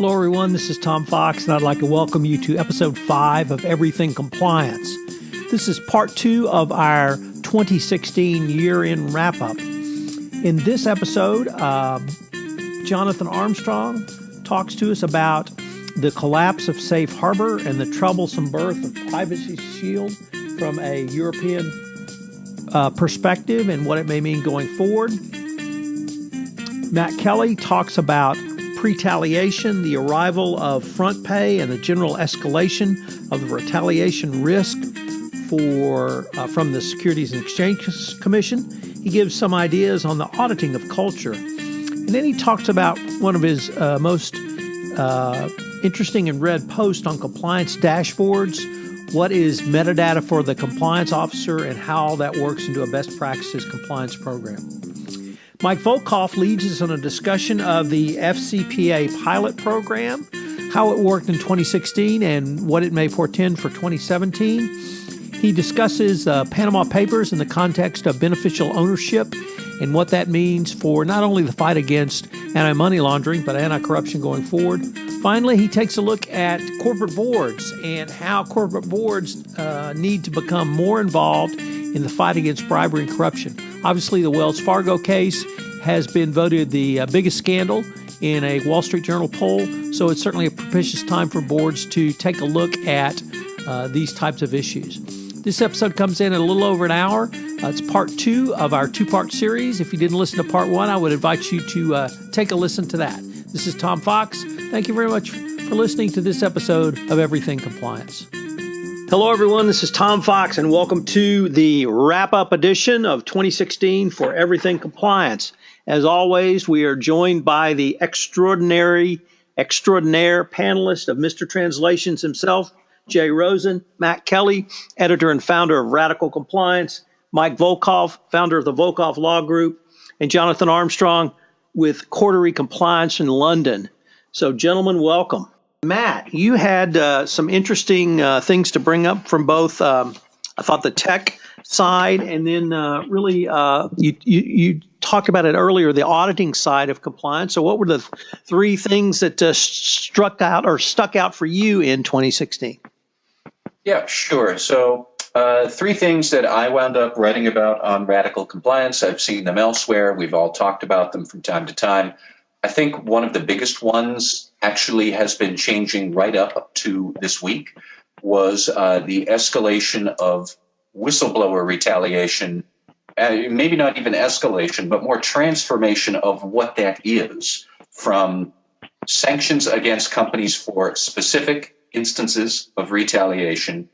Hello, everyone. This is Tom Fox, and I'd like to welcome you to episode 5 of Everything Compliance. This is part 2 of our 2016 year-end wrap-up. In this episode, Jonathan Armstrong talks to us about the collapse of Safe Harbor and the troublesome birth of Privacy Shield from a European perspective and what it may mean going forward. Matt Kelly talks about retaliation, the arrival of front pay, and the general escalation of the retaliation risk from the Securities and Exchange Commission. He gives some ideas on the auditing of culture. And then he talks about one of his most interesting and read posts on compliance dashboards. What is metadata for the compliance officer and how that works into a best practices compliance program. Mike Volkov leads us on a discussion of the FCPA pilot program, how it worked in 2016 and what it may portend for 2017. He discusses Panama Papers in the context of beneficial ownership and what that means for not only the fight against anti-money laundering, but anti-corruption going forward. Finally, he takes a look at corporate boards and how corporate boards need to become more involved in the fight against bribery and corruption. Obviously, the Wells Fargo case has been voted the biggest scandal in a Wall Street Journal poll, so it's certainly a propitious time for boards to take a look at these types of issues. This episode comes in at a little over an hour. It's part 2 of our 2-part series. If you didn't listen to part 1, I would invite you to take a listen to that. This is Tom Fox. Thank you very much for listening to this episode of Everything Compliance. Hello, everyone. This is Tom Fox, and welcome to the wrap-up edition of 2016 for Everything Compliance. As always, we are joined by the extraordinaire panelist of Mr. Translations himself, Jay Rosen, Matt Kelly, editor and founder of Radical Compliance, Mike Volkov, founder of the Volkov Law Group, and Jonathan Armstrong with Coterie Compliance in London. So, gentlemen, welcome. Matt, you had some interesting things to bring up from both, I thought, the tech side, and then really you talked about it earlier, the auditing side of compliance. So what were the 3 things that stuck out for you in 2016? Yeah, sure. So 3 things that I wound up writing about on Radical Compliance. I've seen them elsewhere. We've all talked about them from time to time. I think one of the biggest ones actually has been changing right up to this week was the escalation of whistleblower retaliation, maybe not even escalation, but more transformation of what that is, from sanctions against companies for specific instances of retaliation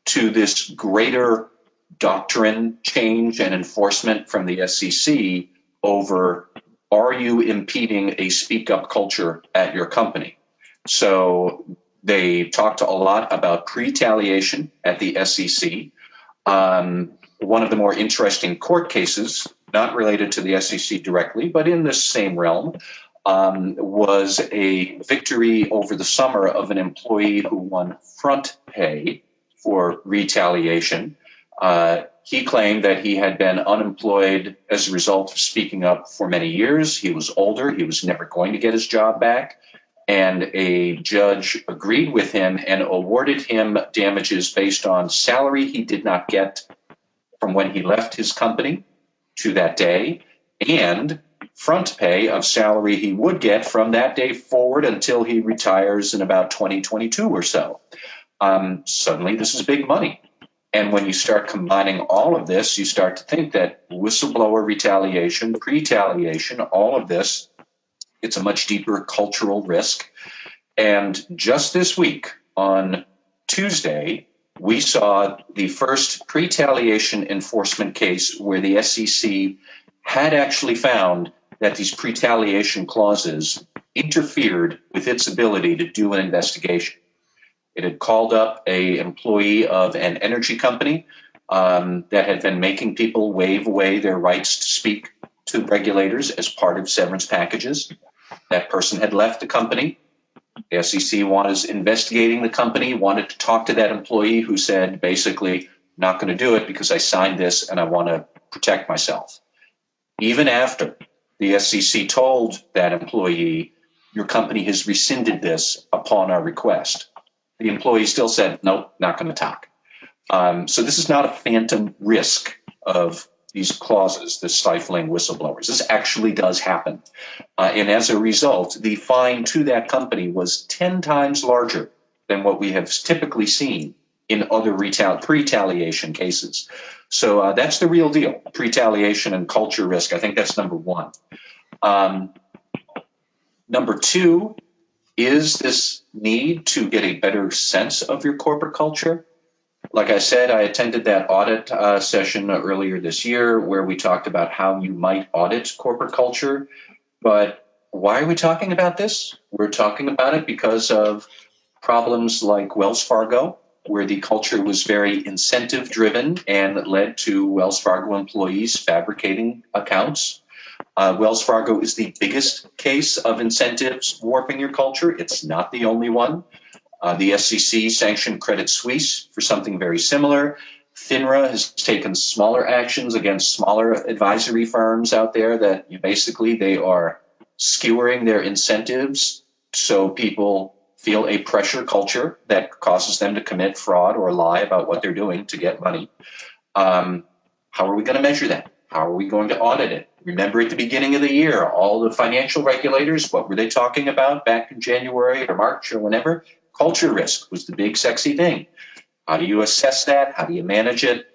to this greater doctrine change and enforcement from the SEC over, are you impeding a speak up culture at your company? So they talked a lot about retaliation at the SEC. One of the more interesting court cases, not related to the SEC directly, but in this same realm, was a victory over the summer of an employee who won front pay for retaliation. He claimed that he had been unemployed as a result of speaking up for many years. He was older. He was never going to get his job back. And a judge agreed with him and awarded him damages based on salary he did not get from when he left his company to that day, and front pay of salary he would get from that day forward until he retires in about 2022 or so. Suddenly, this is big money. And when you start combining all of this, you start to think that whistleblower retaliation, retaliation, all of this, it's a much deeper cultural risk. And just this week, on Tuesday, we saw the first retaliation enforcement case where the SEC had actually found that these retaliation clauses interfered with its ability to do an investigation. It had called up an employee of an energy company that had been making people waive away their rights to speak to regulators as part of severance packages. That person had left the company. The SEC was investigating the company, wanted to talk to that employee who said, basically, not going to do it because I signed this and I want to protect myself. Even after the SEC told that employee your company has rescinded this upon our request. The employee still said, nope, not going to talk. So this is not a phantom risk of these clauses, the stifling whistleblowers. This actually does happen. And as a result, the fine to that company was 10 times larger than what we have typically seen in other retaliation cases. So that's the real deal, retaliation and culture risk. I think that's number one. Number two is this need to get a better sense of your corporate culture. Like I said, I attended that audit session earlier this year where we talked about how you might audit corporate culture. But why are we talking about this? We're talking about it because of problems like Wells Fargo, where the culture was very incentive driven and led to Wells Fargo employees fabricating accounts. Wells Fargo is the biggest case of incentives warping your culture. It's not the only one. The SEC sanctioned Credit Suisse for something very similar. FINRA has taken smaller actions against smaller advisory firms out there that basically they are skewering their incentives so people feel a pressure culture that causes them to commit fraud or lie about what they're doing to get money. How are we going to measure that? How are we going to audit it? Remember at the beginning of the year, all the financial regulators, what were they talking about back in January or March or whenever? Culture risk was the big sexy thing. How do you assess that? How do you manage it?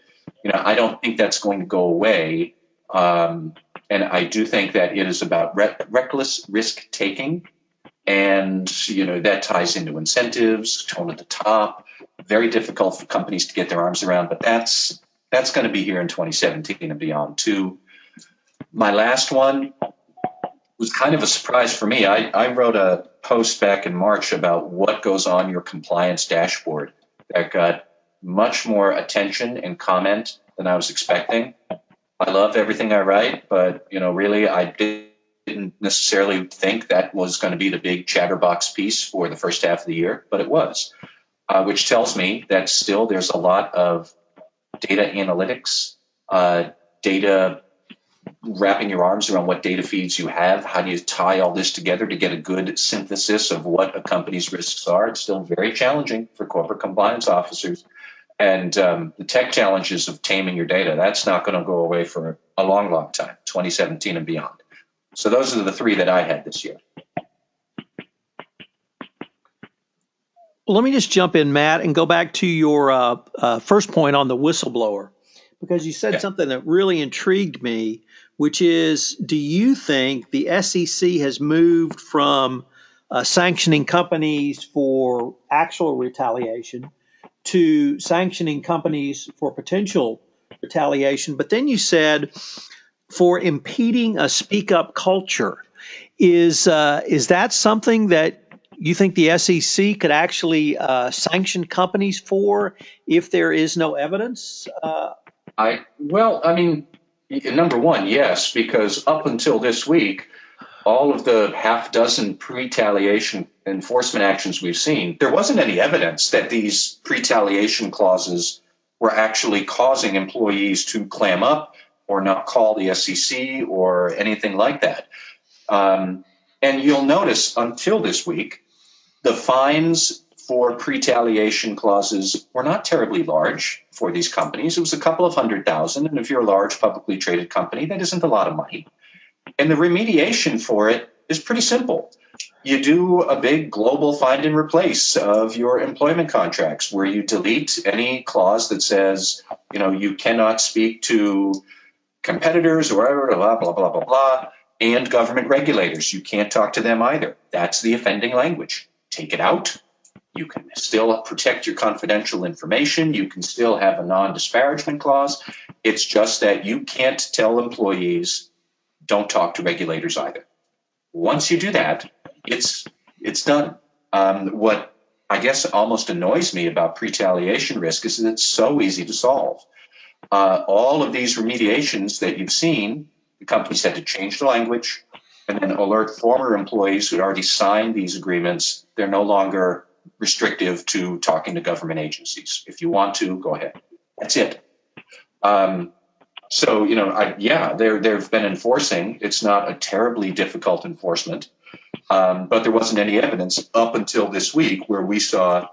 I don't think that's going to go away. And I do think that it is about reckless risk taking. And, that ties into incentives, tone at the top. Very difficult for companies to get their arms around. But that's going to be here in 2017 and beyond, too. My last one was kind of a surprise for me. I wrote a post back in March about what goes on your compliance dashboard that got much more attention and comment than I was expecting. I love everything I write, but really I didn't necessarily think that was going to be the big chatterbox piece for the first half of the year, but it was, which tells me that still there's a lot of data analytics, data wrapping your arms around what data feeds you have. How do you tie all this together to get a good synthesis of what a company's risks are? It's still very challenging for corporate compliance officers. And the tech challenges of taming your data, that's not going to go away for a long, long time, 2017 and beyond. So those are the three that I had this year. Well, let me just jump in, Matt, and go back to your first point on the whistleblower, because you said something that really intrigued me, which is, do you think the SEC has moved from sanctioning companies for actual retaliation to sanctioning companies for potential retaliation? But then you said for impeding a speak-up culture. Is that something that you think the SEC could actually sanction companies for if there is no evidence? Number one, yes, because up until this week, all of the half dozen pre-retaliation enforcement actions we've seen, there wasn't any evidence that these retaliation clauses were actually causing employees to clam up or not call the SEC or anything like that. And you'll notice until this week, the fines for retaliation clauses were not terribly large for these companies. It was a couple of 100,000. And if you're a large publicly traded company, that isn't a lot of money. And the remediation for it is pretty simple. You do a big global find and replace of your employment contracts where you delete any clause that says, you cannot speak to competitors or blah, blah, blah, blah, blah, and government regulators. You can't talk to them either. That's the offending language. Take it out. You can still protect your confidential information. You can still have a non-disparagement clause. It's just that you can't tell employees, don't talk to regulators either. Once you do that, it's done. What I guess almost annoys me about retaliation risk is that it's so easy to solve. All of these remediations that you've seen, the companies had to change the language and then alert former employees who had already signed these agreements. They're no longer restrictive to talking to government agencies. If you want to, go ahead. That's it. They've been enforcing. It's not a terribly difficult enforcement. But there wasn't any evidence up until this week where we saw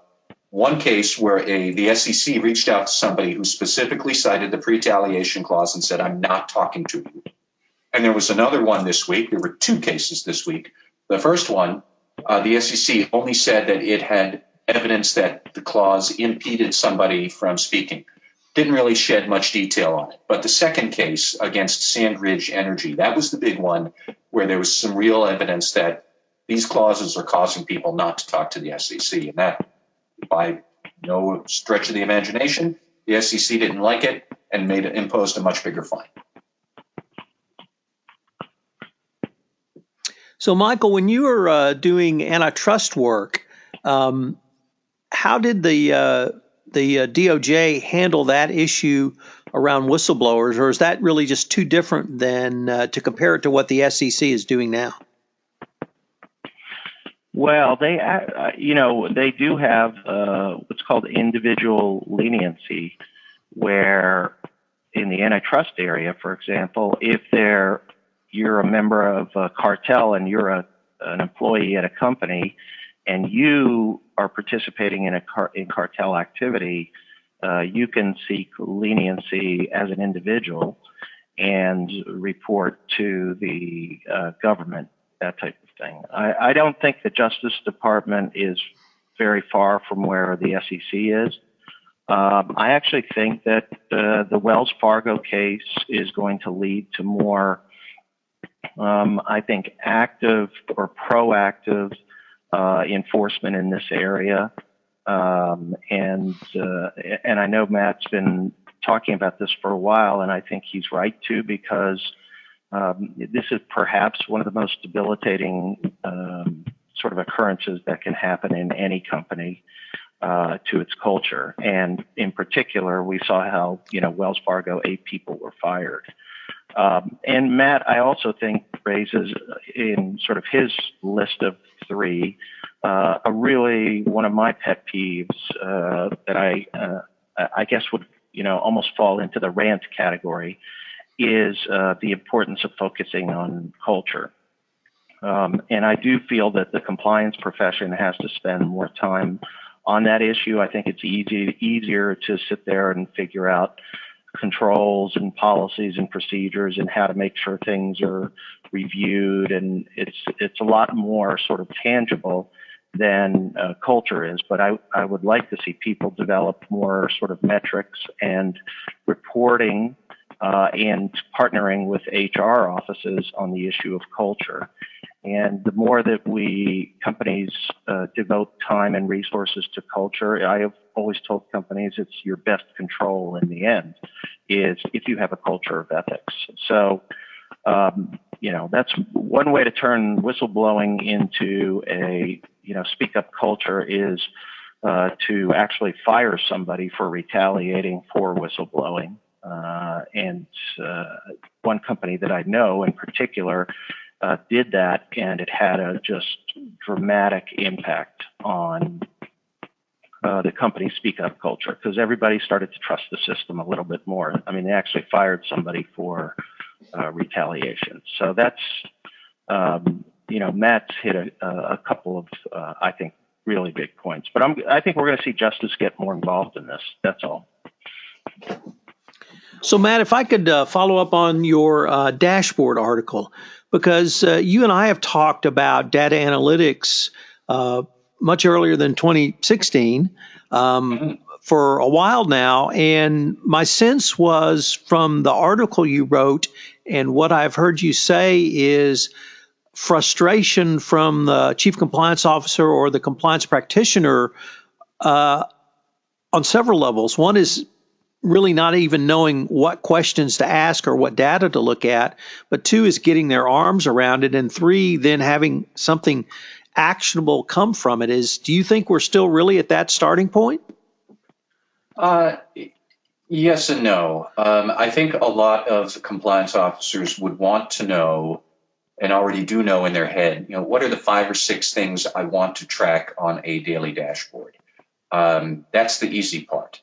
one case where the SEC reached out to somebody who specifically cited the retaliation clause and said, I'm not talking to you. And there was another one this week. There were two cases this week. The first one, the SEC only said that it had evidence that the clause impeded somebody from speaking. Didn't really shed much detail on it. But the second case against Sandridge Energy, that was the big one where there was some real evidence that these clauses are causing people not to talk to the SEC. And that, by no stretch of the imagination, the SEC didn't like it and imposed a much bigger fine. So, Michael, when you were doing antitrust work, how did the DOJ handle that issue around whistleblowers, or is that really just too different than to compare it to what the SEC is doing now? Well, they do have what's called individual leniency, where in the antitrust area, for example, if you're a member of a cartel and you're an employee at a company and you are participating in cartel activity, you can seek leniency as an individual and report to the government, that type of thing. I don't think the Justice Department is very far from where the SEC is. I actually think that the Wells Fargo case is going to lead to more I think active or proactive enforcement in this area, and I know Matt's been talking about this for a while, and I think he's right too, because this is perhaps one of the most debilitating sort of occurrences that can happen in any company to its culture, and in particular, we saw how Wells Fargo 8 people were fired. And Matt, I also think, raises in sort of his list of 3 a really one of my pet peeves that I guess would almost fall into the rant category is the importance of focusing on culture. And I do feel that the compliance profession has to spend more time on that issue. I think it's easier to sit there and figure out controls and policies and procedures and how to make sure things are reviewed, and it's a lot more sort of tangible than culture is. But I would like to see people develop more sort of metrics and reporting and partnering with HR offices on the issue of culture. And the more that companies devote time and resources to culture, I have always told companies it's your best control in the end, is if you have a culture of ethics. So, that's one way to turn whistleblowing into a, speak up culture is to actually fire somebody for retaliating for whistleblowing. And one company that I know in particular did that, and it had a just dramatic impact on the company's speak up culture, because everybody started to trust the system a little bit more. I mean, they actually fired somebody for retaliation. So that's, Matt's hit a couple of, I think, really big points. But I think we're going to see justice get more involved in this. That's all. So, Matt, if I could follow up on your dashboard article, because you and I have talked about data analytics much earlier than 2016 for a while now. And my sense was from the article you wrote and what I've heard you say is frustration from the chief compliance officer or the compliance practitioner on several levels. One is really not even knowing what questions to ask or what data to look at, but 2 is getting their arms around it, and 3, then having something actionable come from it. Do you think we're still really at that starting point? Yes and no. I think a lot of compliance officers would want to know, and already do know in their head, what are the 5 or 6 things I want to track on a daily dashboard? That's the easy part.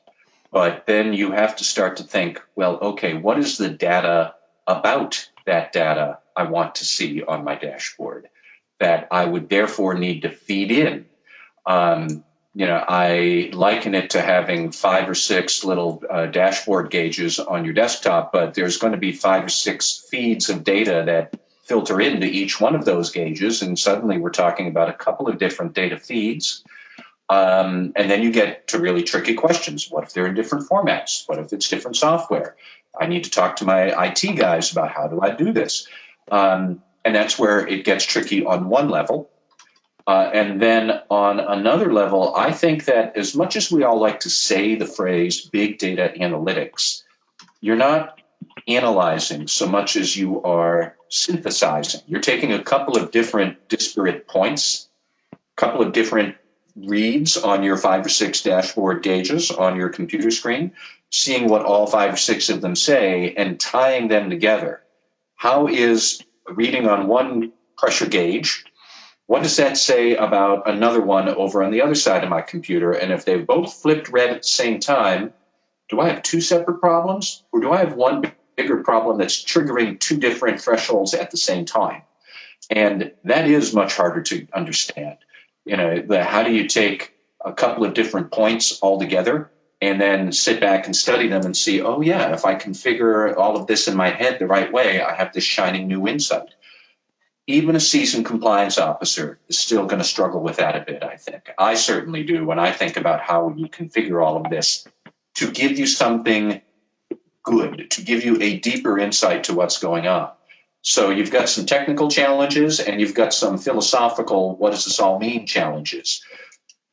But then you have to start to think, well, okay, what is the data about that data I want to see on my dashboard? that I would therefore need to feed in. I liken it to having 5 or 6 little dashboard gauges on your desktop, but there's going to be 5 or 6 feeds of data that filter into each one of those gauges, and suddenly we're talking about a couple of different data feeds. And then you get to really tricky questions. What if they're in different formats? What if it's different software? I need to talk to my IT guys about how do I do this? And that's where it gets tricky on one level. And then on another level, I think that as much as we all like to say the phrase big data analytics, you're not analyzing so much as you are synthesizing. You're taking a couple of different disparate points, a couple of different reads on your 5 or 6 dashboard gauges on your computer screen, seeing what all 5 or 6 of them say and tying them together. How is reading on one pressure gauge, what does that say about another one over on the other side of my computer? And if they've both flipped red at the same time, do I have 2 separate problems? Or do I have one bigger problem that's triggering 2 different thresholds at the same time? And that is much harder to understand. How do you take a couple of different points all together and then sit back and study them and see, oh yeah, if I configure all of this in my head the right way, I have this shining new insight. Even a seasoned compliance officer is still going to struggle with that a bit, I think. I certainly do when I think about how you configure all of this to give you something good, to give you a deeper insight to what's going on. So you've got some technical challenges and you've got some philosophical, what does this all mean challenges.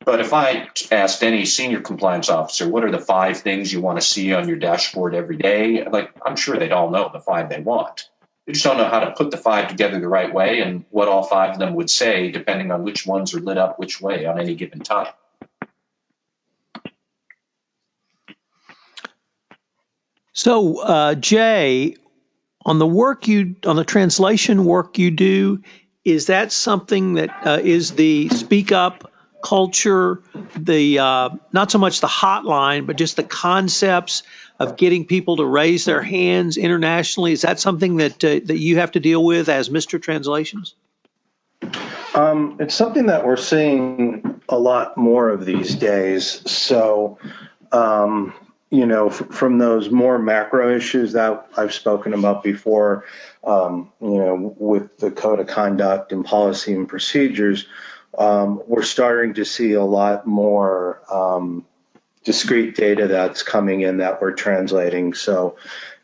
But if I asked any senior compliance officer, what are the 5 things you want to see on your dashboard every day? I'm sure they'd all know the 5 they want. They just don't know how to put the 5 together the right way and what all 5 of them would say, depending on which ones are lit up which way on any given time. So, Jay, on the translation work you do, is that something that is the speak up culture, the not so much the hotline, but just the concepts of getting people to raise their hands internationally? Is that something that that you have to deal with as Mr. Translations? It's something that we're seeing a lot more of these days. So, from those more macro issues that I've spoken about before, with the code of conduct and policy and procedures, we're starting to see a lot more discrete data that's coming in that we're translating. So,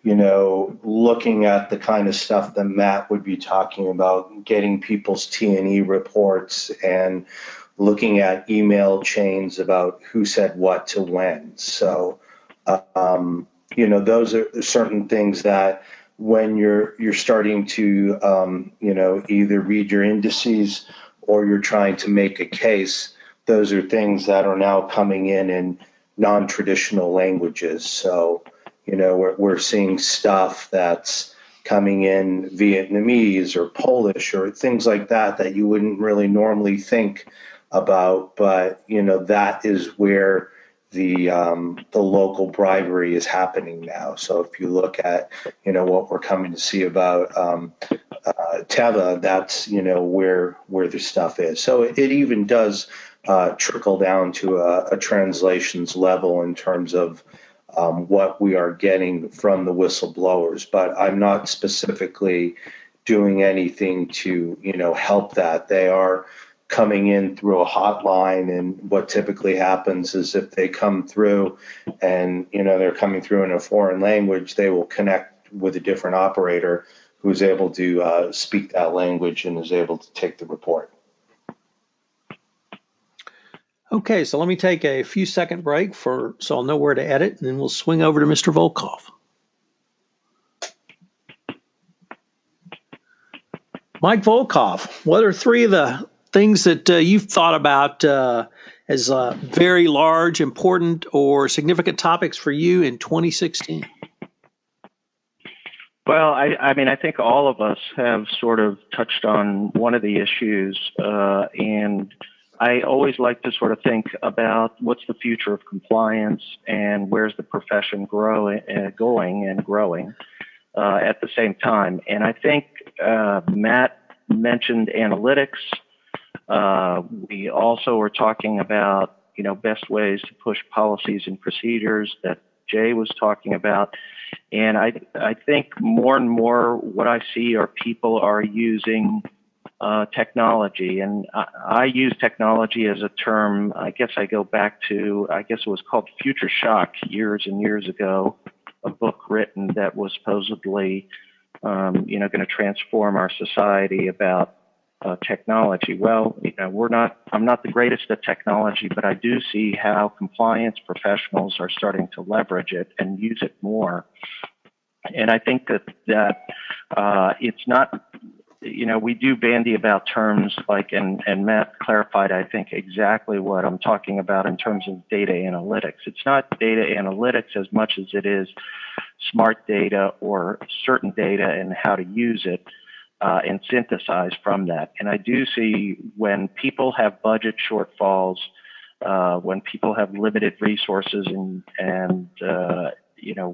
looking at the kind of stuff that Matt would be talking about, getting people's T&E reports and looking at email chains about who said what to when. So, those are certain things that when you're starting to, either read your indices or you're trying to make a case, those are things that are now coming in non-traditional languages. So, we're seeing stuff that's coming in Vietnamese or Polish or things like that you wouldn't really normally think about. But, that is where the local bribery is happening now. So if you look at, what we're coming to see about Teva, that's, where the stuff is. So it even does trickle down to a translations level in terms of what we are getting from the whistleblowers. But I'm not specifically doing anything to, help that. They are coming in through a hotline, and what typically happens is if they come through and, they're coming through in a foreign language, they will connect with a different operator who's able to speak that language and is able to take the report. Okay, so let me take a few second break so I'll know where to edit, and then we'll swing over to Mr. Volkov. Mike Volkov, what are 3 of the things that you've thought about as very large, important, or significant topics for you in 2016? Well, I think all of us have sort of touched on one of the issues, and I always like to sort of think about what's the future of compliance and where's the profession going and growing at the same time. And I think Matt mentioned analytics. We also are talking about, best ways to push policies and procedures that Jay was talking about. And I think more and more what I see are people are using technology. And I use technology as a term, I guess I go back to, it was called Future Shock years and years ago, a book written that was supposedly, going to transform our society about technology. Well, I'm not the greatest at technology, but I do see how compliance professionals are starting to leverage it and use it more. And I think that it's not, we do bandy about terms like, and Matt clarified, I think, exactly what I'm talking about in terms of data analytics. It's not data analytics as much as it is smart data or certain data and how to use it and synthesize from that. And I do see when people have budget shortfalls, when people have limited resources and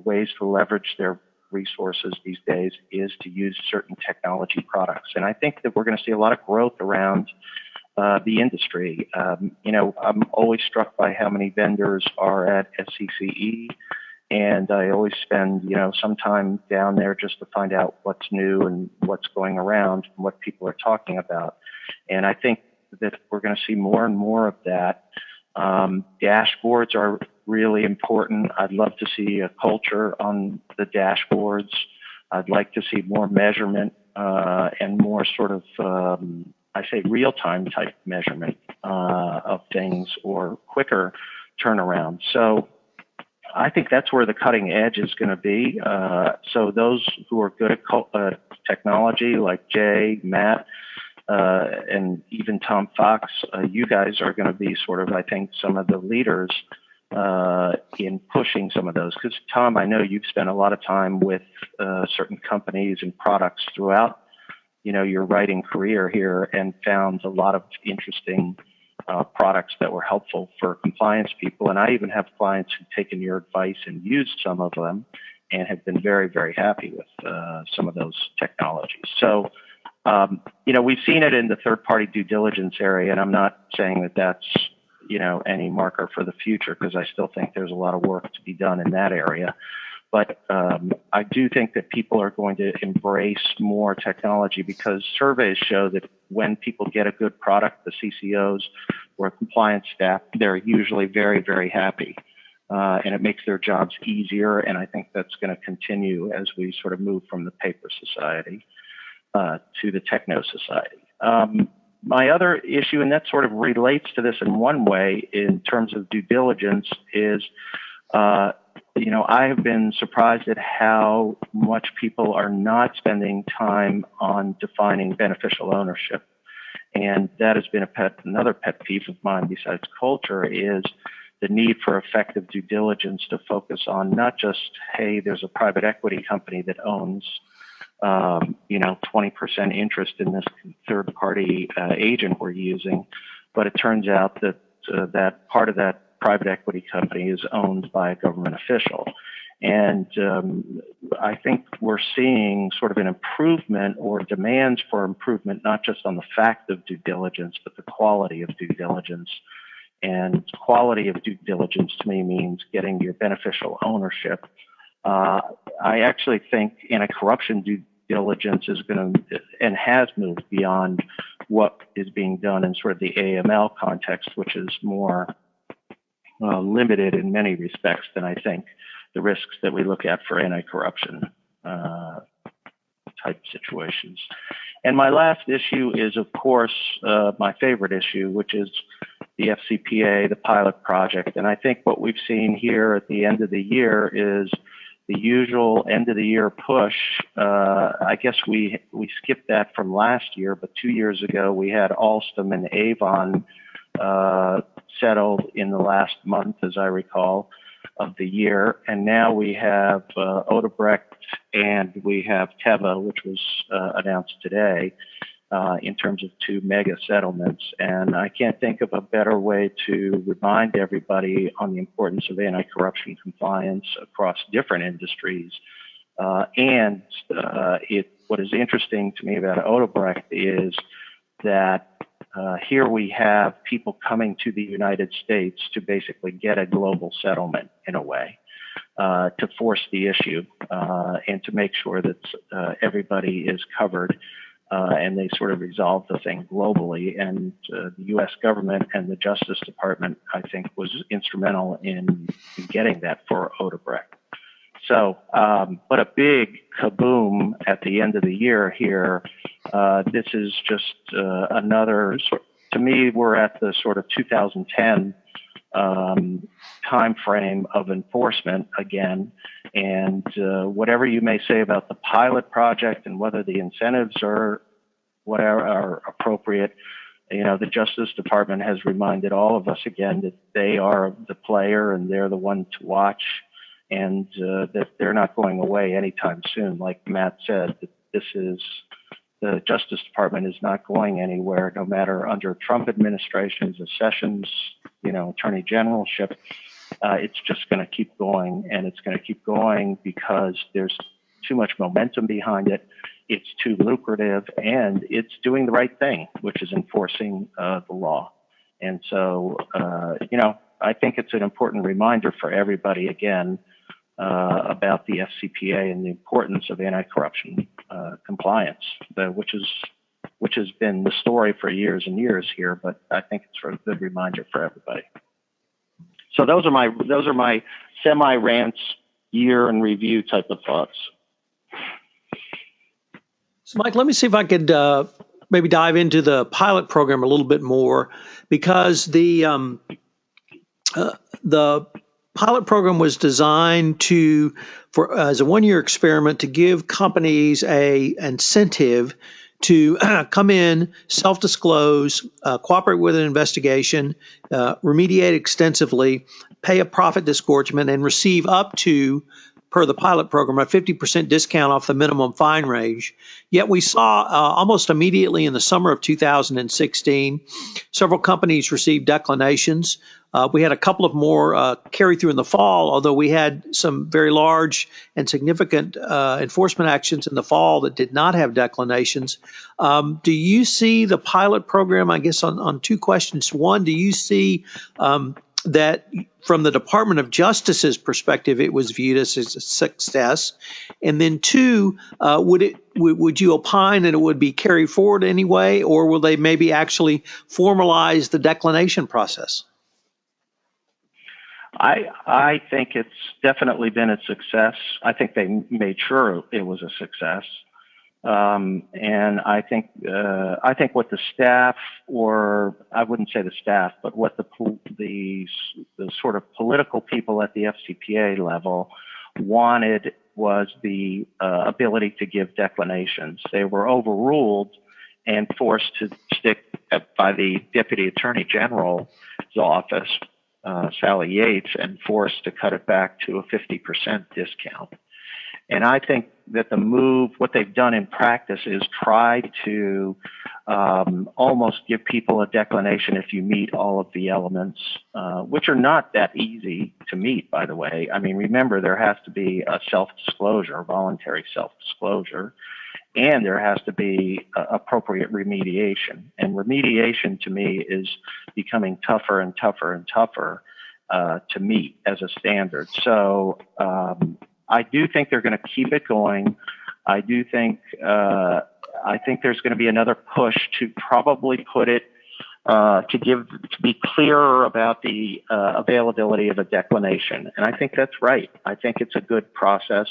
ways to leverage their resources these days is to use certain technology products. And I think that we're going to see a lot of growth around the industry. I'm always struck by how many vendors are at SCCE, and I always spend, some time down there just to find out what's new and what's going around and what people are talking about. And I think that we're going to see more and more of that. Dashboards are really important. I'd love to see a culture on the dashboards. I'd like to see more measurement and more sort of, real-time type measurement of things or quicker turnaround. So I think that's where the cutting edge is going to be. So those who are good at technology, like Jay, Matt, and even Tom Fox, you guys are going to be sort of, I think, some of the leaders in pushing some of those. Because Tom, I know you've spent a lot of time with certain companies and products throughout, your writing career here, and found a lot of interesting products that were helpful for compliance people. And I even have clients who've taken your advice and used some of them and have been very, very happy with some of those technologies. So, we've seen it in the third-party due diligence area, and I'm not saying that that's, any marker for the future, because I still think there's a lot of work to be done in that area. But I do think that people are going to embrace more technology, because surveys show that when people get a good product, the CCOs or compliance staff, they're usually very, very happy. And it makes their jobs easier. And I think that's going to continue as we sort of move from the paper society to the techno society. My other issue, and that sort of relates to this in one way in terms of due diligence, is I have been surprised at how much people are not spending time on defining beneficial ownership. And that has been another pet peeve of mine besides culture, is the need for effective due diligence to focus on not just, hey, there's a private equity company that owns 20% interest in this third-party agent we're using, but it turns out that that part of that private equity company is owned by a government official. And I think we're seeing sort of an improvement or demands for improvement, not just on the fact of due diligence, but the quality of due diligence. And quality of due diligence to me means getting your beneficial ownership. I actually think anti-corruption due diligence is going to and has moved beyond what is being done in sort of the AML context, which is more limited in many respects than I think the risks that we look at for anti-corruption type situations. And my last issue is, of course, my favorite issue, which is the FCPA, the pilot project. And I think what we've seen here at the end of the year is the usual end of the year push. I guess we skipped that from last year, but 2 years ago we had Alstom and Avon settled in the last month, as I recall, of the year. And now we have Odebrecht and we have Teva, which was announced today, in terms of 2 mega settlements. And I can't think of a better way to remind everybody on the importance of anti-corruption compliance across different industries. And it what is interesting to me about Odebrecht is that here we have people coming to the United States to basically get a global settlement in a way, to force the issue and to make sure that everybody is covered, and they sort of resolve the thing globally. And the U.S. government and the Justice Department, I think, was instrumental in getting that for Odebrecht. So, but a big kaboom at the end of the year here. This is just another sort. To me, we're at the sort of 2010 time frame of enforcement again. And whatever you may say about the pilot project and whether the incentives are whatever are appropriate, the Justice Department has reminded all of us again that they are the player and they're the one to watch. And that they're not going away anytime soon. Like Matt said, the Justice Department is not going anywhere, no matter under Trump administrations, a Sessions, Attorney Generalship. It's just going to keep going, and it's going to keep going because there's too much momentum behind it. It's too lucrative, and it's doing the right thing, which is enforcing the law. And so, I think it's an important reminder for everybody again. About the FCPA and the importance of anti-corruption compliance, which has been the story for years and years here. But I think it's sort of a good reminder for everybody. So those are my semi-rants, year in review type of thoughts. So, Mike, let me see if I could maybe dive into the pilot program a little bit more, because the pilot program was designed as a one-year experiment to give companies a incentive to come in, self-disclose, cooperate with an investigation, remediate extensively, pay a profit disgorgement, and receive up to, per the pilot program, a 50% discount off the minimum fine range. Yet we saw almost immediately in the summer of 2016, several companies received declinations. We had a couple of more carry through in the fall, although we had some very large and significant enforcement actions in the fall that did not have declinations. Do you see the pilot program, I guess, on two questions? One, do you see that from the Department of Justice's perspective, it was viewed as a success? And then two, would you opine that it would be carried forward anyway, or will they maybe actually formalize the declination process? I think it's definitely been a success. I think they made sure it was a success. And I think what the staff, or I wouldn't say the staff, but what the sort of political people at the FCPA level wanted was the ability to give declinations. They were overruled and forced to stick by the Deputy Attorney General's office, Sally Yates, and forced to cut it back to a 50% discount. And I think that what they've done in practice is try to almost give people a declination if you meet all of the elements, which are not that easy to meet, by the way. I mean, remember, there has to be a self-disclosure, voluntary self-disclosure, and there has to be appropriate remediation. And remediation, to me, is becoming tougher and tougher and tougher to meet as a standard. So I do think they're going to keep it going. I think there's going to be another push to probably put it to be clearer about the availability of a declination. And I think that's right. I think it's a good process.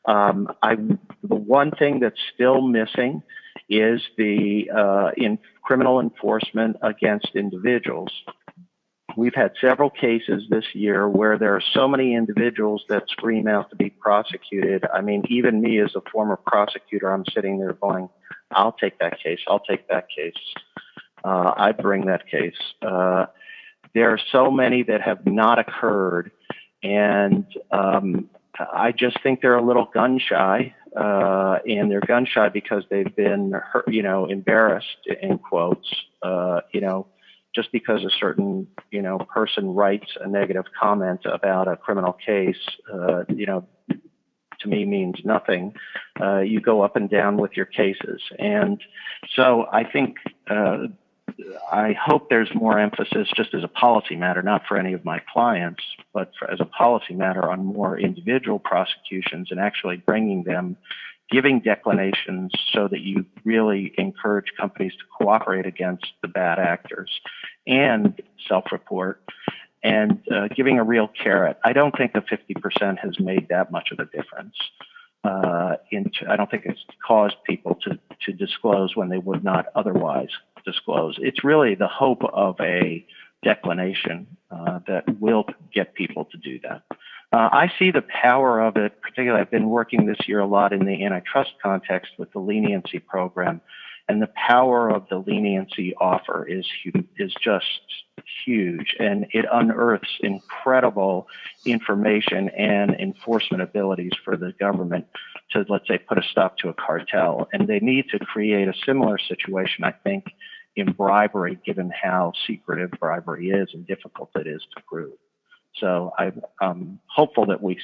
The one thing that's still missing is in criminal enforcement against individuals. We've had several cases this year where there are so many individuals that scream out to be prosecuted. I mean, even me as a former prosecutor, I'm sitting there going, I'll take that case. I'll take that case. I'd bring that case. There are so many that have not occurred. And I just think they're a little gun shy. And they're gun shy because they've been, embarrassed, in quotes, just because a certain, person writes a negative comment about a criminal case, to me means nothing. You go up and down with your cases. And so I think, I hope there's more emphasis just as a policy matter, not for any of my clients, but as a policy matter on more individual prosecutions and actually bringing them, giving declinations so that you really encourage companies to cooperate against the bad actors and self-report, and giving a real carrot. I don't think the 50% has made that much of a difference. I don't think it's caused people to disclose when they would not otherwise disclose. It's really the hope of a declination that will get people to do that. I see the power of it, particularly I've been working this year a lot in the antitrust context with the leniency program, and the power of the leniency offer is just huge, and it unearths incredible information and enforcement abilities for the government to, let's say, put a stop to a cartel. And they need to create a similar situation, I think, in bribery, given how secretive bribery is and difficult it is to prove. So I'm hopeful that we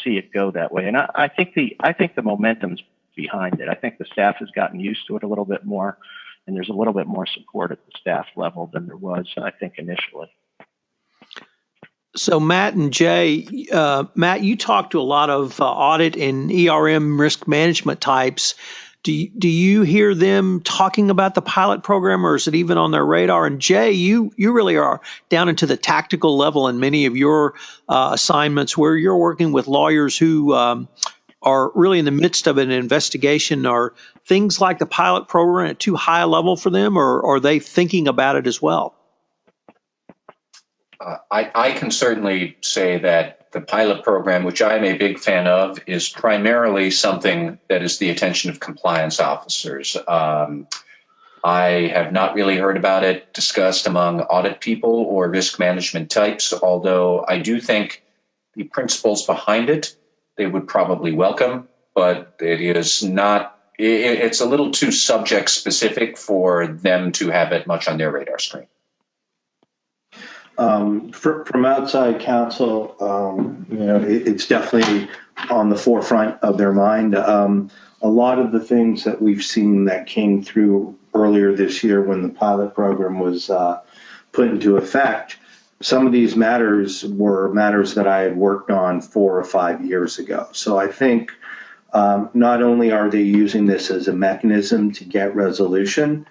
see it go that way. And I think the momentum's behind it. I think the staff has gotten used to it a little bit more, and there's a little bit more support at the staff level than there was, I think, initially. So Matt and Jay, Matt, you talk to a lot of audit and ERM risk management types. Do you hear them talking about the pilot program, or is it even on their radar? And Jay, you really are down into the tactical level in many of your assignments where you're working with lawyers who are really in the midst of an investigation. Are things like the pilot program at too high a level for them, or are they thinking about it as well? I can certainly say that the pilot program, which I am a big fan of, is primarily something that is the attention of compliance officers. I have not really heard about it discussed among audit people or risk management types, although I do think the principles behind it, they would probably welcome, but it is not, it's a little too subject specific for them to have it much on their radar screen. From outside counsel, it's definitely on the forefront of their mind. A lot of the things that we've seen that came through earlier this year when the pilot program was put into effect, some of these matters were matters that I had worked on 4 or 5 years ago. So I think not only are they using this as a mechanism to get resolution,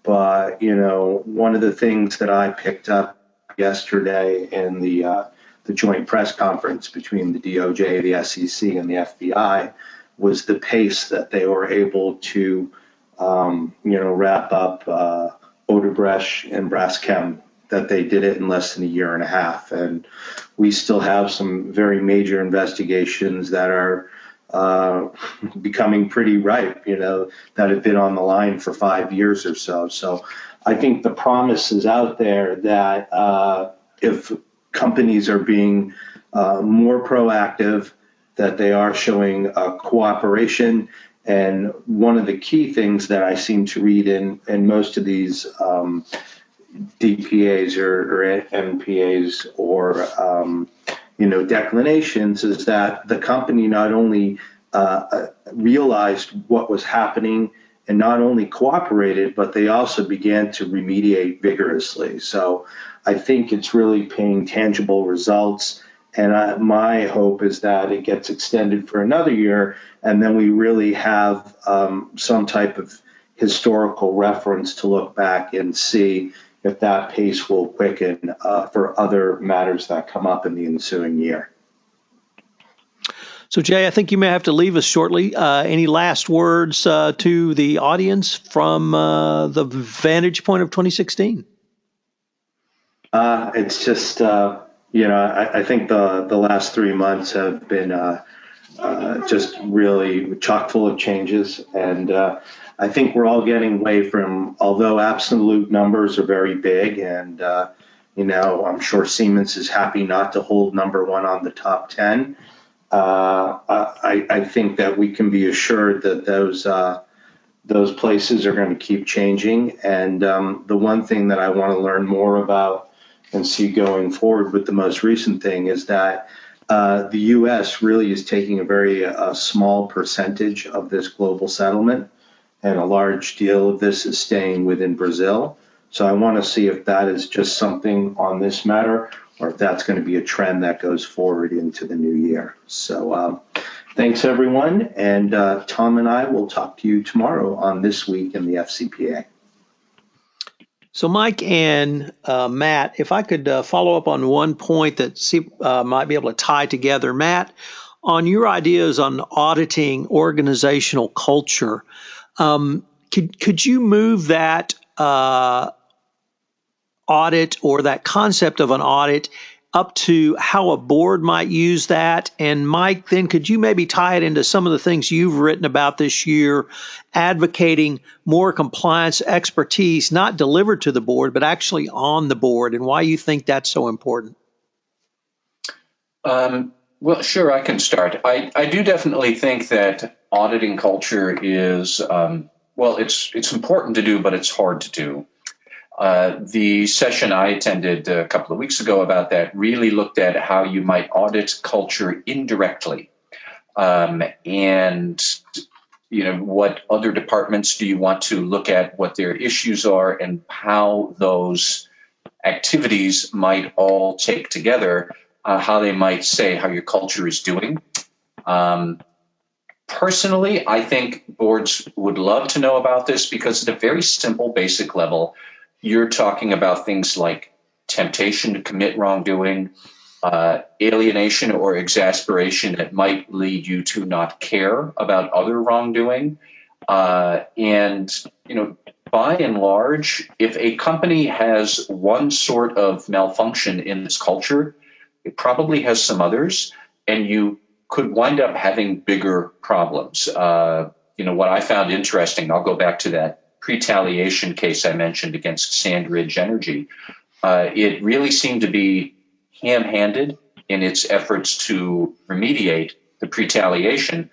but, one of the things that I picked up yesterday in the joint press conference between the DOJ, the SEC, and the FBI was the pace that they were able to, wrap up Odebrecht and Braskem, that they did it in less than a year and a half. And we still have some very major investigations that are becoming pretty ripe, that have been on the line for 5 years or so. So I think the promise is out there that if companies are being more proactive, that they are showing cooperation. And one of the key things that I seem to read in most of these DPAs or MPAs or declinations is that the company not only realized what was happening and not only cooperated, but they also began to remediate vigorously. So I think it's really paying tangible results. And my hope is that it gets extended for another year, and then we really have some type of historical reference to look back and see if that pace will quicken for other matters that come up in the ensuing year. So, Jay, I think you may have to leave us shortly. Any last words to the audience from the vantage point of 2016? It's just, I think the last 3 months have been just really chock full of changes. And I think we're all getting away from, although absolute numbers are very big, and, I'm sure Siemens is happy not to hold number one on the top 10. I think that we can be assured that those places are going to keep changing. And the one thing that I want to learn more about and see going forward with the most recent thing is that the U.S. really is taking a very small percentage of this global settlement, and a large deal of this is staying within Brazil. So I want to see if that is just something on this matter, or if that's going to be a trend that goes forward into the new year. So thanks, everyone. And Tom and I will talk to you tomorrow on This Week in the FCPA. So, Mike and Matt, if I could follow up on one point that might be able to tie together. Matt, on your ideas on auditing organizational culture, could you move that audit or that concept of an audit up to how a board might use that? And Mike, then could you maybe tie it into some of the things you've written about this year, advocating more compliance expertise, not delivered to the board, but actually on the board, and why you think that's so important? Well, sure, I can start. I do definitely think that auditing culture is, well, it's important to do, but it's hard to do. The session I attended a couple of weeks ago about that really looked at how you might audit culture indirectly. And, what other departments do you want to look at, what their issues are, and how those activities might all take together, how they might say how your culture is doing. Personally, I think boards would love to know about this because at a very simple, basic level, you're talking about things like temptation to commit wrongdoing, alienation or exasperation that might lead you to not care about other wrongdoing. And by and large, if a company has one sort of malfunction in its culture, it probably has some others, and you could wind up having bigger problems. What I found interesting, I'll go back to that retaliation case I mentioned against Sandridge Energy. It really seemed to be ham-handed in its efforts to remediate the retaliation.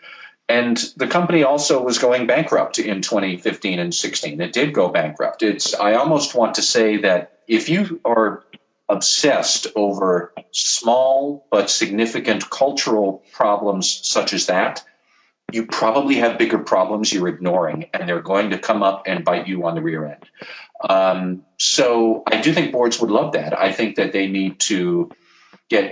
And the company also was going bankrupt in 2015 and 16. It did go bankrupt. I almost want to say that if you are obsessed over small but significant cultural problems such as that, you probably have bigger problems you're ignoring, and they're going to come up and bite you on the rear end. So I do think boards would love that. I think that they need to get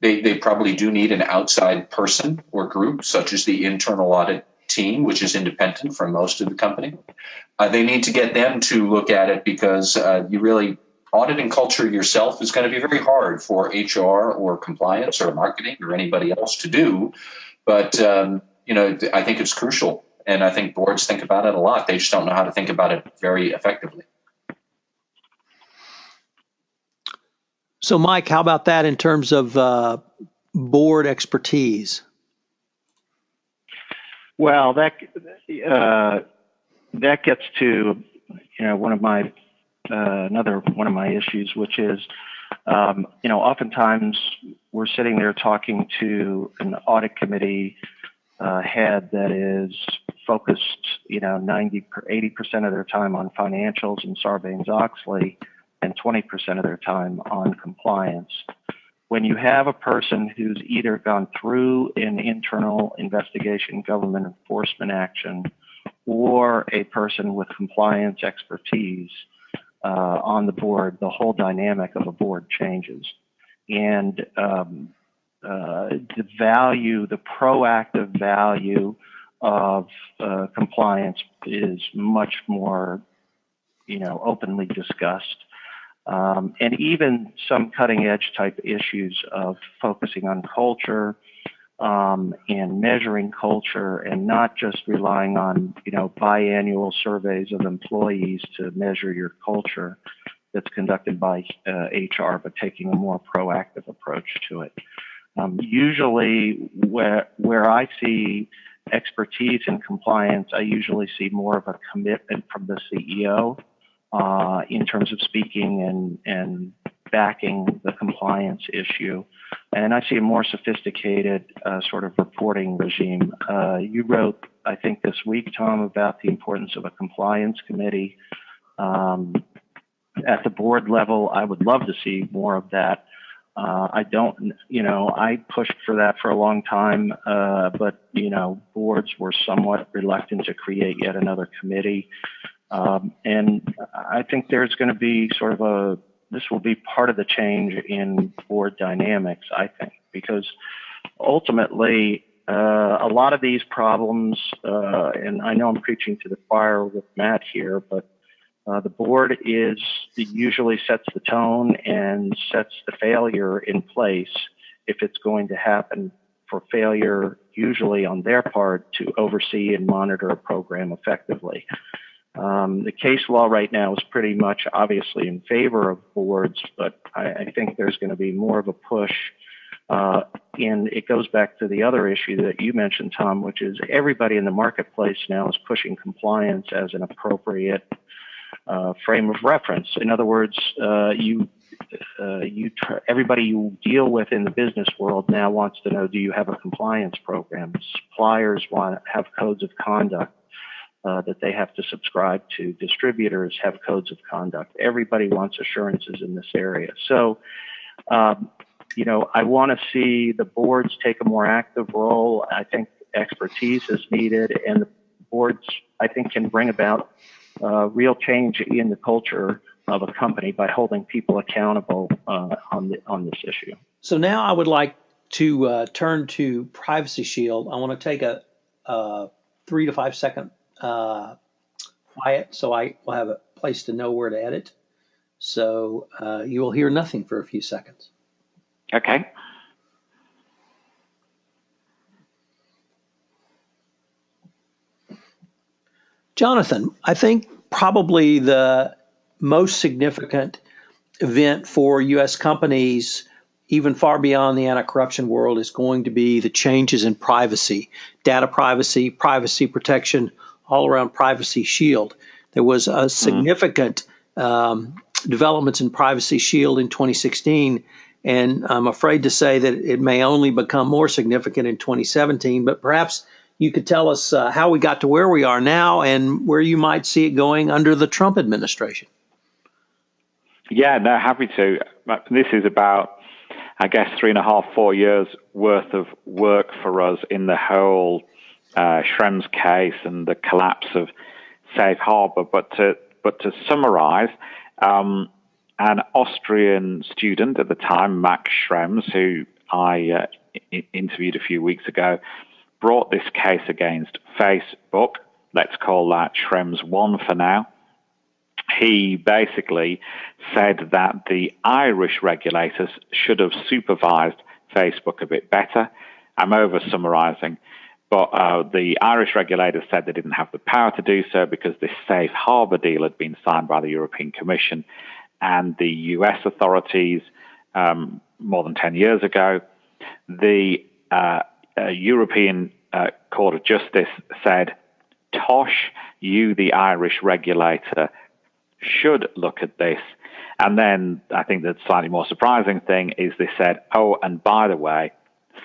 they probably do need an outside person or group, such as the internal audit team, which is independent from most of the company. They need to get them to look at it because auditing culture yourself is going to be very hard for HR or compliance or marketing or anybody else to do. But I think it's crucial, and I think boards think about it a lot. They just don't know how to think about it very effectively. So, Mike, how about that in terms of board expertise? Well, that gets to another one of my issues, which is oftentimes we're sitting there talking to an audit committee head that is focused 80% of their time on financials and Sarbanes-Oxley and 20% of their time on compliance. When you have a person who's either gone through an internal investigation, government enforcement action, or a person with compliance expertise on the board, the whole dynamic of a board changes. And the proactive value of compliance is much more, openly discussed. And even some cutting edge type issues of focusing on culture and measuring culture, and not just relying on, biannual surveys of employees to measure your culture that's conducted by HR, but taking a more proactive approach to it. Usually where I see expertise in compliance, I usually see more of a commitment from the CEO in terms of speaking and backing the compliance issue. And I see a more sophisticated sort of reporting regime. You wrote, I think this week, Tom, about the importance of a compliance committee. At the board level, I would love to see more of that. I don't, I pushed for that for a long time, but, boards were somewhat reluctant to create yet another committee. And I think there's going to be this will be part of the change in board dynamics, I think, because ultimately, a lot of these problems, and I know I'm preaching to the choir with Matt here, but the board usually sets the tone and sets the failure in place if it's going to happen, for failure usually on their part to oversee and monitor a program effectively. The case law right now is pretty much obviously in favor of boards, but I think there's going to be more of a push. And it goes back to the other issue that you mentioned, Tom, which is everybody in the marketplace now is pushing compliance as an appropriate frame of reference. In other words, everybody you deal with in the business world now wants to know, do you have a compliance program? Suppliers want to have codes of conduct that they have to subscribe to. Distributors have codes of conduct. Everybody wants assurances in this area. So, I want to see the boards take a more active role. I think expertise is needed, and the boards, I think, can bring about real change in the culture of a company by holding people accountable on this issue. So now I would like to turn to Privacy Shield. I want to take a 3 to 5 second quiet so I will have a place to know where to edit. So you will hear nothing for a few seconds. Okay. Jonathan, I think probably the most significant event for U.S. companies, even far beyond the anti-corruption world, is going to be the changes in privacy, data privacy, privacy protection, all around Privacy Shield. There was a significant developments in Privacy Shield in 2016, and I'm afraid to say that it may only become more significant in 2017, but perhaps you could tell us how we got to where we are now and where you might see it going under the Trump administration. Yeah, no, happy to. This is about, I guess, 3.5, 4 years worth of work for us in the whole Schrems case and the collapse of Safe Harbor. But to summarize, an Austrian student at the time, Max Schrems, who I interviewed a few weeks ago, brought this case against Facebook. Let's call that Schrems 1 for now. He basically said that the Irish regulators should have supervised Facebook a bit better. I'm over-summarizing, but the Irish regulators said they didn't have the power to do so because this Safe Harbor deal had been signed by the European Commission and the US authorities more than 10 years ago. The European Court of Justice said, Tosh, you, the Irish regulator, should look at this. And then I think the slightly more surprising thing is they said, oh, and by the way,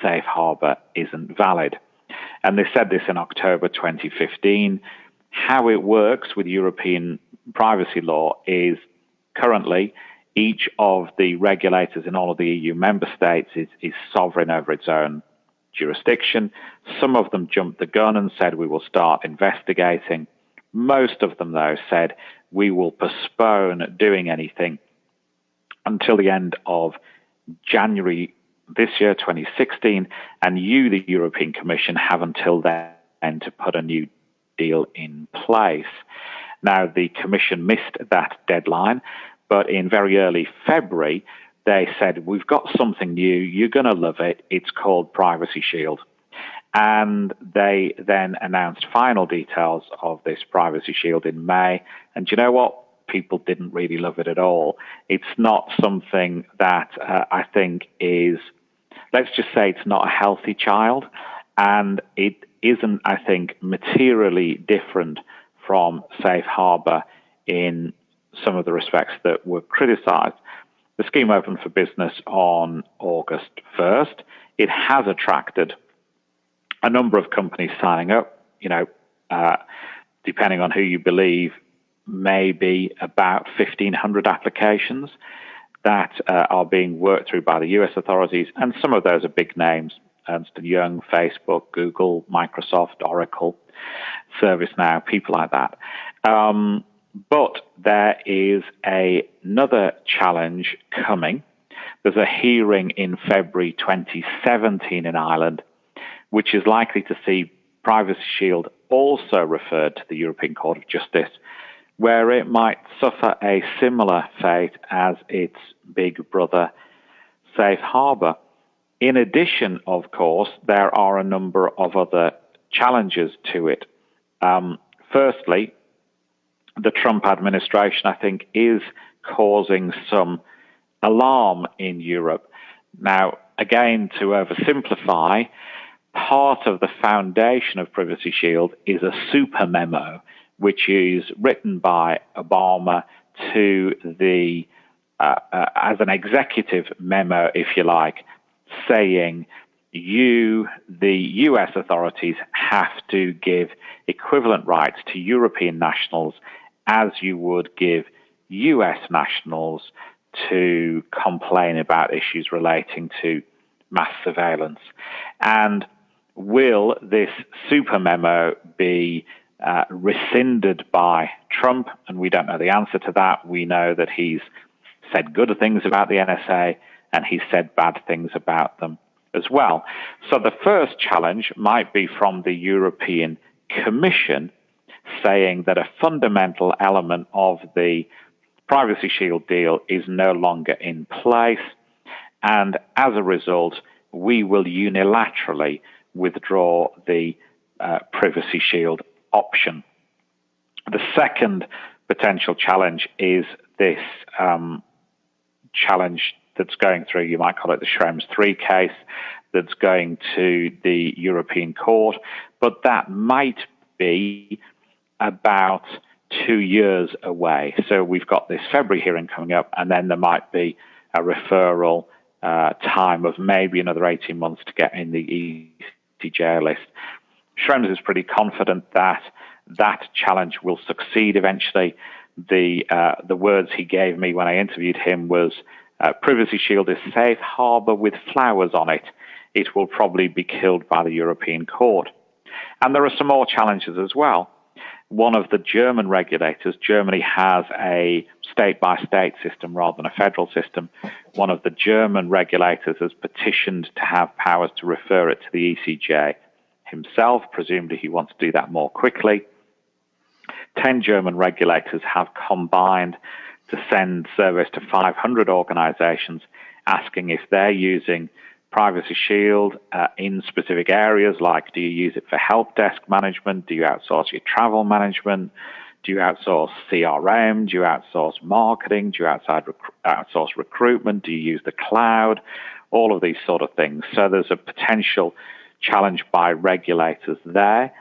Safe Harbor isn't valid. And they said this in October 2015. How it works with European privacy law is currently each of the regulators in all of the EU member states is sovereign over its own jurisdiction. Some of them jumped the gun and said, we will start investigating. Most of them, though, said, we will postpone doing anything until the end of January this year, 2016, and you, the European Commission, have until then to put a new deal in place. Now, the Commission missed that deadline, but in very early February, they said, we've got something new, you're going to love it, it's called Privacy Shield. And they then announced final details of this Privacy Shield in May. And you know what? People didn't really love it at all. It's not something that I think is, let's just say it's not a healthy child. And it isn't, I think, materially different from Safe Harbor in some of the respects that were criticized. The scheme opened for business on August 1st. It has attracted a number of companies signing up, depending on who you believe, maybe about 1,500 applications. that are being worked through by the US authorities, and some of those are big names: Ernst & Young, Facebook, Google, Microsoft, Oracle, ServiceNow, people like that. But there is another challenge coming. There's a hearing in February 2017 in Ireland, which is likely to see Privacy Shield also referred to the European Court of Justice, where it might suffer a similar fate as its big brother, Safe Harbor. In addition, of course, there are a number of other challenges to it. Firstly, the Trump administration, I think, is causing some alarm in Europe. Now, again, to oversimplify, part of the foundation of Privacy Shield is a super memo, which is written by Obama to the, as an executive memo, if you like, saying the US authorities have to give equivalent rights to European nationals as you would give US nationals to complain about issues relating to mass surveillance. And will this super memo be rescinded by Trump? And we don't know the answer to that. We know that he's said good things about the NSA and he's said bad things about them as well. So the first challenge might be from the European Commission, saying that a fundamental element of the Privacy Shield deal is no longer in place, and as a result, we will unilaterally withdraw the Privacy Shield option. The second potential challenge is this challenge that's going through, you might call it the Schrems 3 case, that's going to the European Court, but that might be about 2 years away. So we've got this February hearing coming up, and then there might be a referral time of maybe another 18 months to get in the ECJ list. Schrems is pretty confident that that challenge will succeed eventually. The words he gave me when I interviewed him was, Privacy Shield is safe harbor with flowers on it. It will probably be killed by the European Court. And there are some more challenges as well. One of the German regulators, Germany has a state-by-state system rather than a federal system. One of the German regulators has petitioned to have powers to refer it to the ECJ himself. Presumably he wants to do that more quickly. 10 German regulators have combined to send surveys to 500 organizations asking if they're using Privacy Shield in specific areas, like do you use it for help desk management? Do you outsource your travel management? Do you outsource CRM? Do you outsource marketing? Do you outsource recruitment? Do you use the cloud? All of these sort of things. So there's a potential challenge by regulators there.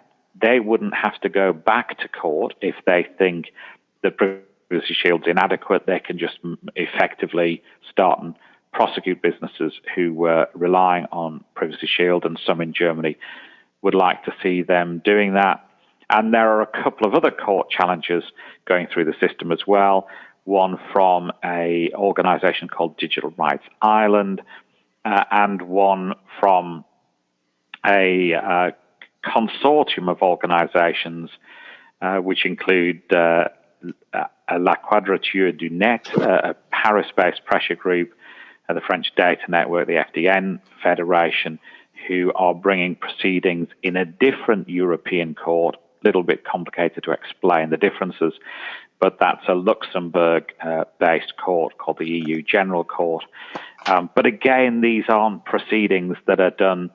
They wouldn't have to go back to court if they think the Privacy Shield's inadequate. They can just effectively start and prosecute businesses who were relying on Privacy Shield, and some in Germany would like to see them doing that. And there are a couple of other court challenges going through the system as well. One from an organization called Digital Rights Ireland, and one from a consortium of organizations which include La Quadrature du Net, a Paris-based pressure group, the French Data Network, the FDN Federation, who are bringing proceedings in a different European court. A little bit complicated to explain the differences, but that's a Luxembourg-based court called the EU General Court. But again, these aren't proceedings that are done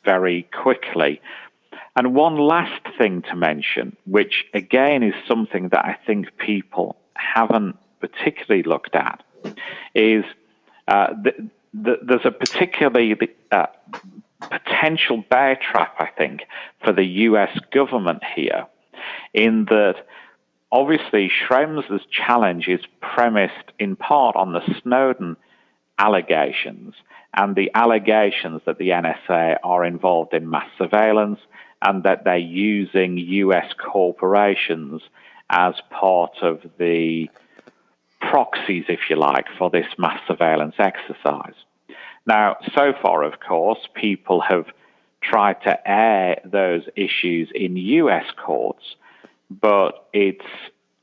very quickly. And one last thing to mention, which again is something that I think people haven't particularly looked at, is there's a particularly potential bear trap, I think, for the US government here, in that obviously Schrems' challenge is premised in part on the Snowden allegations and the allegations that the NSA are involved in mass surveillance and that they're using US corporations as part of the proxies, if you like, for this mass surveillance exercise. Now, so far, of course, people have tried to air those issues in US courts, but it's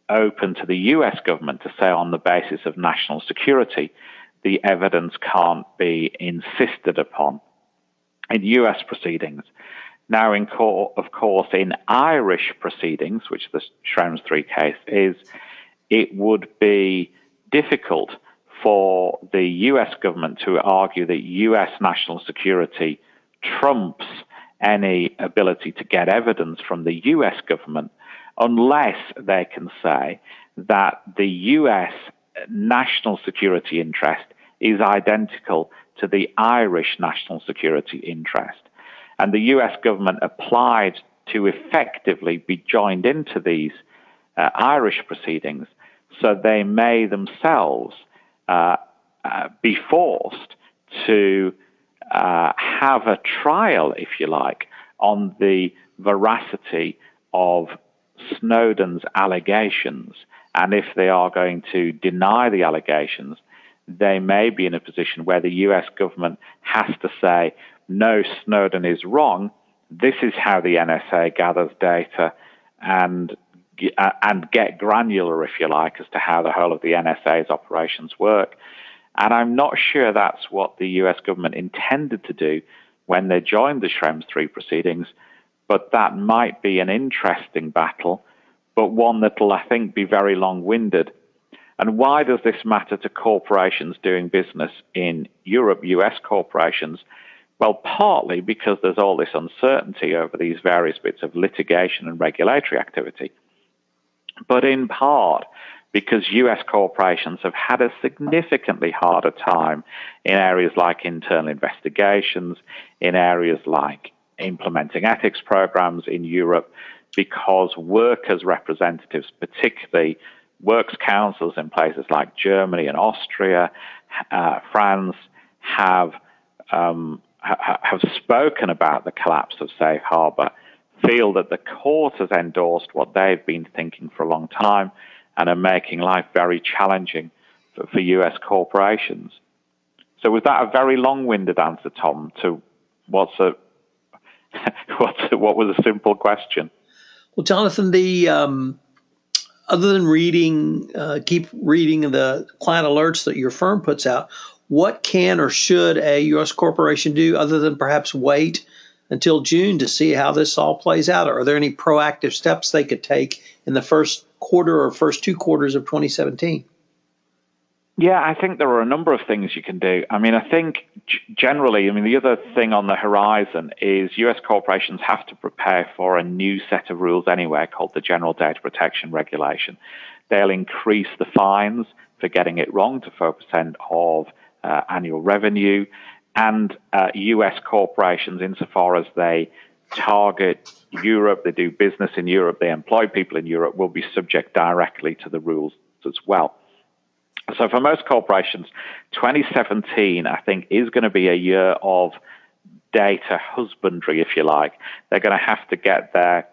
open to the US government to say on the basis of national security, the evidence can't be insisted upon in US proceedings. Now, of course, in Irish proceedings, which the Schrems 3 case is, it would be difficult for the US government to argue that US national security trumps any ability to get evidence from the US government unless they can say that the US national security interest is identical to the Irish national security interest. And the US government applied to effectively be joined into these Irish proceedings, so they may themselves be forced to have a trial, if you like, on the veracity of Snowden's allegations. And if they are going to deny the allegations, they may be in a position where the US government has to say, no, Snowden is wrong. This is how the NSA gathers data, and get granular, if you like, as to how the whole of the NSA's operations work. And I'm not sure that's what the US government intended to do when they joined the Schrems 3 proceedings, but that might be an interesting battle, but one that'll, I think, be very long-winded. And why does this matter to corporations doing business in Europe, US corporations? Well, partly because there's all this uncertainty over these various bits of litigation and regulatory activity, but in part because US corporations have had a significantly harder time in areas like internal investigations, in areas like implementing ethics programs in Europe, because workers' representatives, particularly works councils in places like Germany and Austria, France, have spoken about the collapse of safe harbor, feel that the court has endorsed what they've been thinking for a long time, and are making life very challenging for US corporations. So was that a very long-winded answer, Tom, to what was a simple question? Well, Jonathan, the other than keep reading the client alerts that your firm puts out, what can or should a U.S. corporation do other than perhaps wait until June to see how this all plays out? Or are there any proactive steps they could take in the first quarter or first 2 quarters of 2017? Yeah, I think there are a number of things you can do. I mean, I think generally, the other thing on the horizon is U.S. corporations have to prepare for a new set of rules anyway called the General Data Protection Regulation. They'll increase the fines for getting it wrong to 4% of annual revenue. And U.S. corporations, insofar as they target Europe, they do business in Europe, they employ people in Europe, will be subject directly to the rules as well. So for most corporations, 2017, I think, is going to be a year of data husbandry, if you like. They're going to have to get their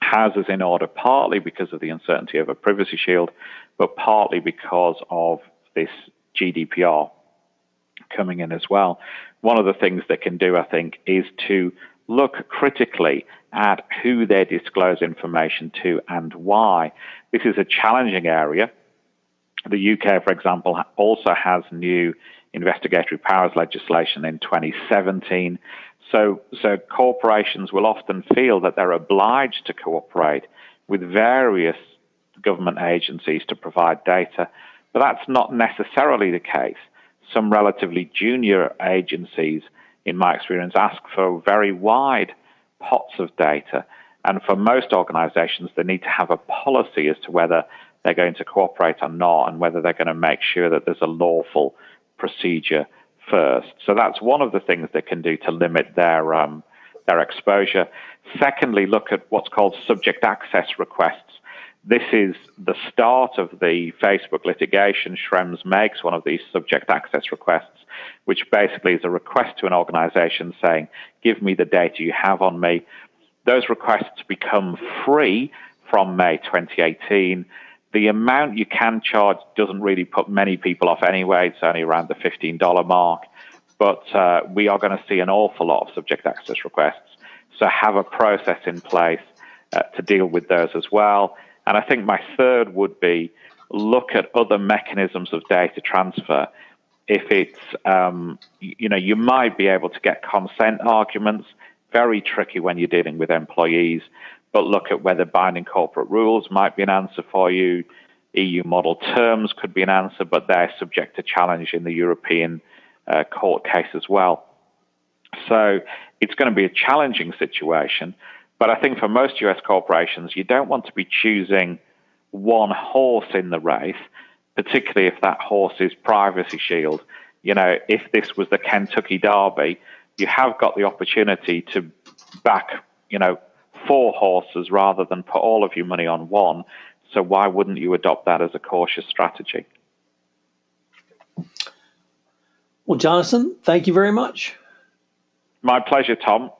houses in order, partly because of the uncertainty of a privacy shield, but partly because of this GDPR coming in as well. One of the things they can do, I think, is to look critically at who they disclose information to and why. This is a challenging area. The UK, for example, also has new investigatory powers legislation in 2017. So corporations will often feel that they're obliged to cooperate with various government agencies to provide data, but that's not necessarily the case. Some relatively junior agencies, in my experience, ask for very wide pots of data. And for most organizations, they need to have a policy as to whether they're going to cooperate or not, and whether they're going to make sure that there's a lawful procedure first. So that's one of the things they can do to limit their exposure. Secondly, look at what's called subject access requests. This is the start of the Facebook litigation. Schrems makes one of these subject access requests, which basically is a request to an organization saying, give me the data you have on me. Those requests become free from May 2018. The amount you can charge doesn't really put many people off anyway. It's only around the $15 mark. But we are going to see an awful lot of subject access requests. So have a process in place to deal with those as well. And I think my third would be look at other mechanisms of data transfer. If it's, you might be able to get consent arguments, very tricky when you're dealing with employees, but look at whether binding corporate rules might be an answer for you. EU model terms could be an answer, but they're subject to challenge in the European court case as well. So it's going to be a challenging situation, but I think for most US corporations, you don't want to be choosing one horse in the race, particularly if that horse is Privacy Shield. If this was the Kentucky Derby, you have got the opportunity to back, 4 horses rather than put all of your money on one. So why wouldn't you adopt that as a cautious strategy? Well, Jonathan, thank you very much. My pleasure, Tom.